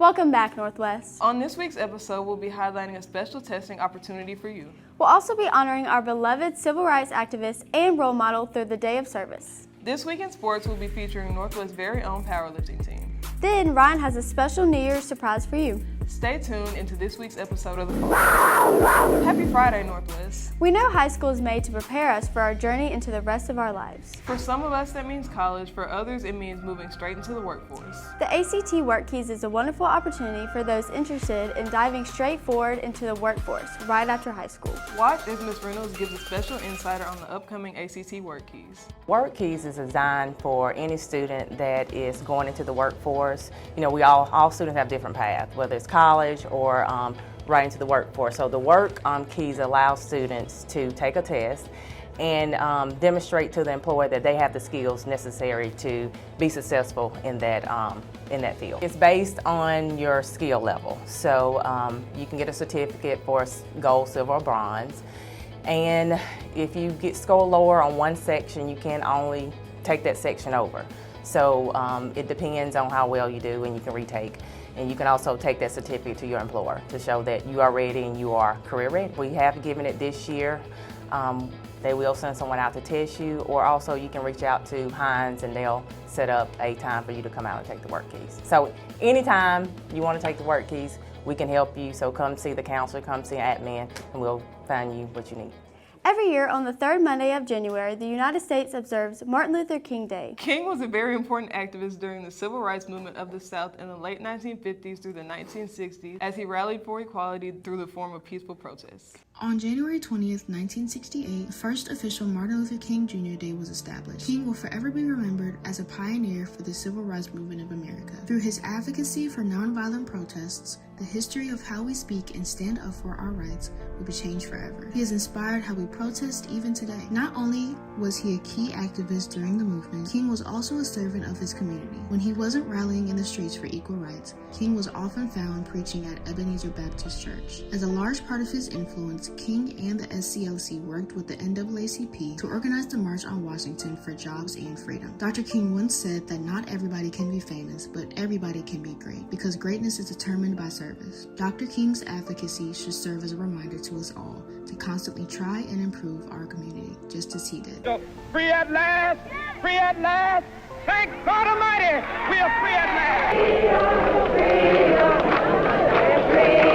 Welcome back, Northwest. On this week's episode, we'll be highlighting a special testing opportunity for you. We'll also be honoring our beloved civil rights activist and role model through the Day of Service. This week in sports, we'll be featuring Northwest's very own powerlifting team. Then, Ryan has a special New Year's surprise for you. Stay tuned into this week's episode of The Powerlifting. Happy Friday, Northwest. We know high school is made to prepare us for our journey into the rest of our lives. For some of us, that means college. For others, it means moving straight into the workforce. The ACT Workkeys is a wonderful opportunity for those interested in diving straight forward into the workforce right after high school. Watch as Ms. Reynolds gives a special insider on the upcoming ACT Workkeys. Workkeys is designed for any student that is going into the workforce. You know, all students have different paths, whether it's college or right into the workforce. So the work keys allow students to take a test and demonstrate to the employer that they have the skills necessary to be successful in that field. It's based on your skill level. So you can get a certificate for gold, silver, or bronze. And if you score lower on one section, you can only take that section over. So it depends on how well you do, and you can retake. And you can also take that certificate to your employer to show that you are ready and you are career ready. We have given it this year. They will send someone out to test you, or also you can reach out to Hines and they'll set up a time for you to come out and take the Workkeys. So anytime you want to take the Workkeys, we can help you. So come see the counselor, come see admin, and we'll find you what you need. Every year on the third Monday of January, the United States observes Martin Luther King Day. King was a very important activist during the civil rights movement of the South in the late 1950s through the 1960s, as he rallied for equality through the form of peaceful protests. On January 20th, 1968, the first official Martin Luther King Jr. Day was established. King will forever be remembered as a pioneer for the civil rights movement of America. Through his advocacy for nonviolent protests, the history of how we speak and stand up for our rights will be changed forever. He has inspired how we protest even today. Not only was he a key activist during the movement, King was also a servant of his community. When he wasn't rallying in the streets for equal rights, King was often found preaching at Ebenezer Baptist Church. As a large part of his influence, King and the SCLC worked with the NAACP to organize the March on Washington for Jobs and Freedom. Dr. King once said that not everybody can be famous, but everybody can be great, because greatness is determined by service. Dr. King's advocacy should serve as a reminder to us all to constantly try and improve our community, just as he did. So, free at last! Free at last! Thank God Almighty! We are free at last! Freedom! Freedom!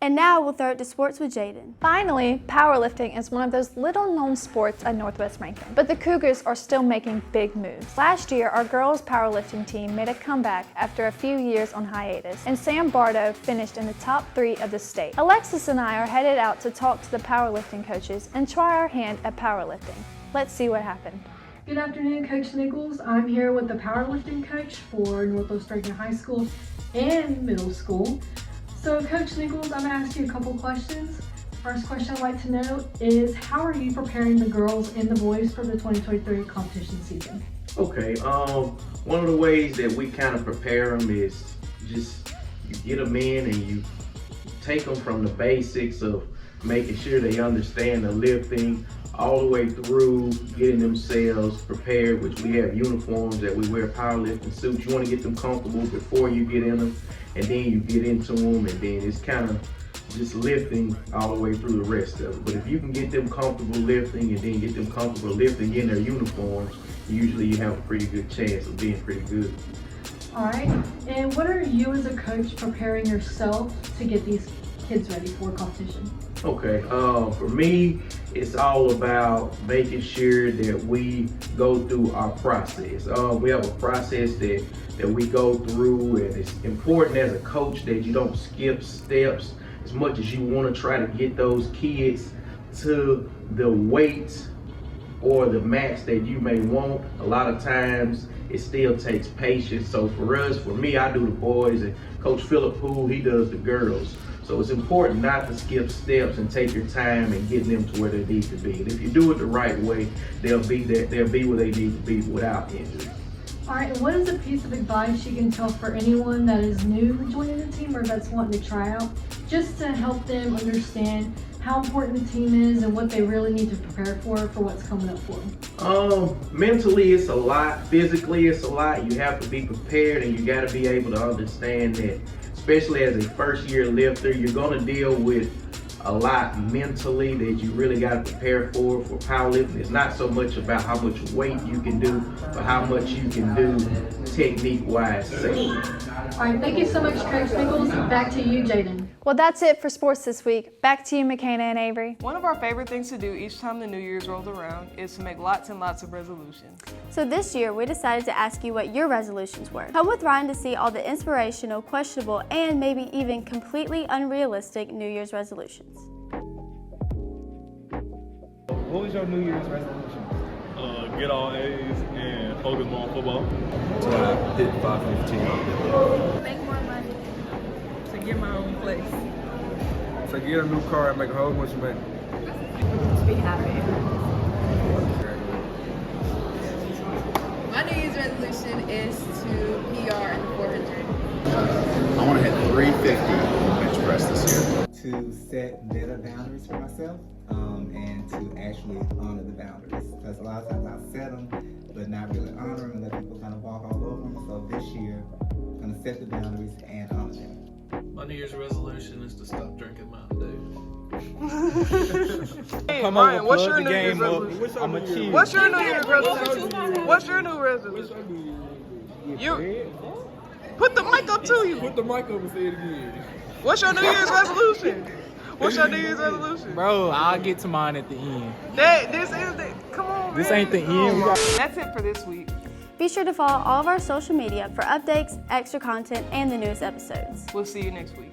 And now we'll throw it to sports with Jaden. Finally, powerlifting is one of those little-known sports at Northwest Rankin, but the Cougars are still making big moves. Last year, our girls' powerlifting team made a comeback after a few years on hiatus, and Sam Bardo finished in the top 3 of the state. Alexis and I are headed out to talk to the powerlifting coaches and try our hand at powerlifting. Let's see what happened. Good afternoon, Coach Nichols. I'm here with the powerlifting coach for Northwest Rankin High School and Middle School. So, Coach Nichols, I'm going to ask you a couple questions. First question I'd like to know is, how are you preparing the girls and the boys for the 2023 competition season? Okay, one of the ways that we kind of prepare them is just you get them in and you take them from the basics of making sure they understand the lifting all the way through getting themselves prepared, which we have uniforms that we wear, powerlifting suits. You want to get them comfortable before you get in them, and then you get into them, and then it's kind of just lifting all the way through the rest of it. But if you can get them comfortable lifting and then get them comfortable lifting in their uniforms, usually you have a pretty good chance of being pretty good. All right, and what are you as a coach preparing yourself to get these kids ready for competition? Okay, for me, it's all about making sure that we go through our process. We have a process that we go through, and it's important as a coach that you don't skip steps as much as you want to try to get those kids to the weight or the max that you may want. A lot of times it still takes patience. So for us, for me, I do the boys, and Coach Phillip Poole, he does the girls. So it's important not to skip steps and take your time and get them to where they need to be. And if you do it the right way, they'll be where they need to be without injury. All right, and what is a piece of advice you can tell for anyone that is new joining the team or that's wanting to try out, just to help them understand how important the team is and what they really need to prepare for what's coming up for them? Mentally it's a lot, physically it's a lot. You have to be prepared and you got to be able to understand that, especially as a first year lifter, you're going to deal with a lot mentally that you really got to prepare for powerlifting. It's not so much about how much weight you can do, but how much you can do technique-wise safely. All right, thank you so much, Coach Nichols. Back to you, Jaden. Well, that's it for sports this week. Back to you, McKenna and Avery. One of our favorite things to do each time the New Year's rolls around is to make lots and lots of resolutions. So this year, we decided to ask you what your resolutions were. Come with Ryan to see all the inspirational, questionable, and maybe even completely unrealistic New Year's resolutions. What was your New Year's resolution? Get all A's and focus more on football. To hit 515. Make more money. To get my own place. So get a new car and make a whole bunch of money. To be happy. My New Year's resolution is to PR in 400. I want to hit 350 bench press this year. To set better boundaries for myself and to actually honor the boundaries. Because a lot of times I set them, but not really honor them and let people kind of walk all over them. So this year, I'm going to set the boundaries and honor them. My New Year's resolution is to stop drinking Mountain Dew. Hey, Ryan, what's your New Year's resolution? What's your New Year's resolution? What's your new resolution? You put the mic up to you. Put the mic up and say it again. What's your New Year's resolution? What's your New Year's resolution? Bro, I'll get to mine at the end. Come on, This man. ain't the end. That's it for this week. Be sure to follow all of our social media for updates, extra content, and the newest episodes. We'll see you next week.